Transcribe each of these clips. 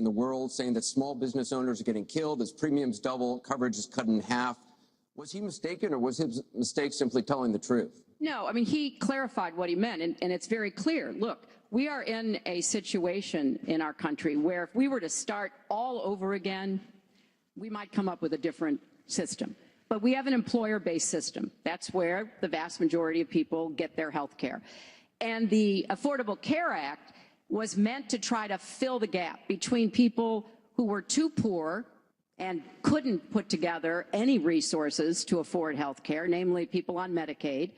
in the world, saying that small business owners are getting killed as premiums double, coverage is cut in half. Was he mistaken, or was his mistake simply telling the truth? No, I mean, he clarified what he meant, and it's very clear. Look, we are in a situation in our country where if we were to start all over again, we might come up with a different system. But we have an employer-based system. That's where the vast majority of people get their health care. And the Affordable Care Act was meant to try to fill the gap between people who were too poor and couldn't put together any resources to afford health care, namely people on Medicaid.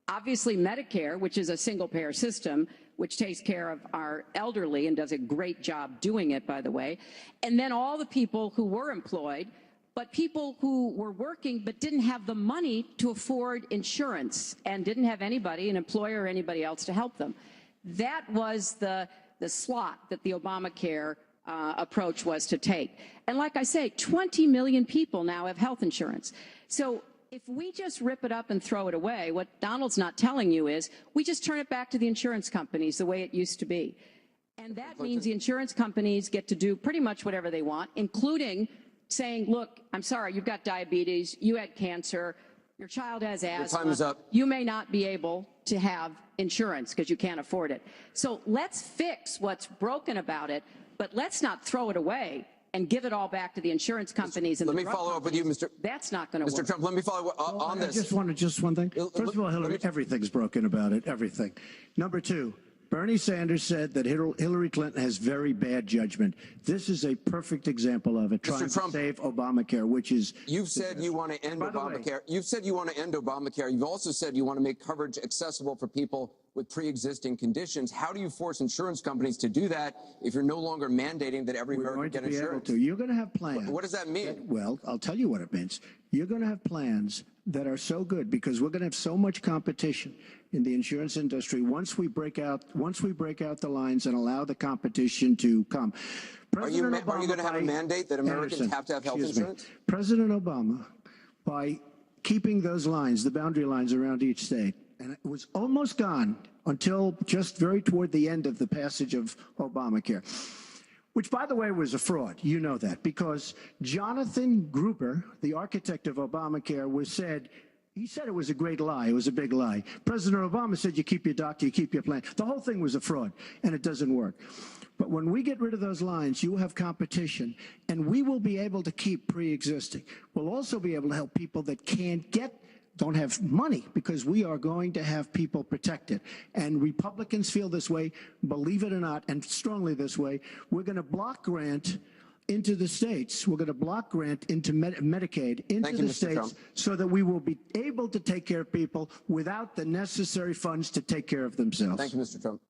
Obviously, Medicare, which is a single-payer system, which takes care of our elderly and does a great job doing it, by the way. And then all the people who were employed, but people who were working but didn't have the money to afford insurance and didn't have anybody, an employer or anybody else, to help them. That was the slot that the Obamacare approach was to take. And like I say, 20 million people now have health insurance. So if we just rip it up and throw it away, what Donald's not telling you is we just turn it back to the insurance companies the way it used to be. And that means the insurance companies get to do pretty much whatever they want, including saying, look, I'm sorry, you've got diabetes, you had cancer, your child has asthma. Your time is up. You may not be able to have insurance because you can't afford it. So let's fix what's broken about it, but let's not throw it away and give it all back to the insurance companies. Let me follow up with you, Mr. That's not going to work. Mr. Trump, let me follow up on this. Just one thing. First of all, Hillary, everything's broken about it, everything. Number two, Bernie Sanders said that Hillary Clinton has very bad judgment. This is a perfect example of it, trying to save Obamacare, which is... You've said you want to end Obamacare. You've said you want to end Obamacare. You've also said you want to make coverage accessible for people with pre-existing conditions. How do you force insurance companies to do that if you're no longer mandating that every American get insurance? You're going to have plans. What does that mean? Well, I'll tell you what it means. You're going to have plans that are so good because we're going to have so much competition in the insurance industry once we break out the lines and allow the competition to come. Are you going to have a mandate that Americans have to have health insurance? President Obama, by keeping those lines, the boundary lines around each state, and it was almost gone until just very toward the end of the passage of Obamacare, which, by the way, was a fraud. You know that, because Jonathan Gruber, the architect of Obamacare, he said it was a great lie. It was a big lie. President Obama said you keep your doctor, you keep your plan. The whole thing was a fraud, and it doesn't work. But when we get rid of those lines, you have competition, and we will be able to keep pre-existing. We'll also be able to help people that don't have money, because we are going to have people protected. And Republicans feel this way, believe it or not, and strongly this way. We're going to block grant into the states. We're going to block grant into Medicaid into the states so that we will be able to take care of people without the necessary funds to take care of themselves. Thank you, Mr. Trump.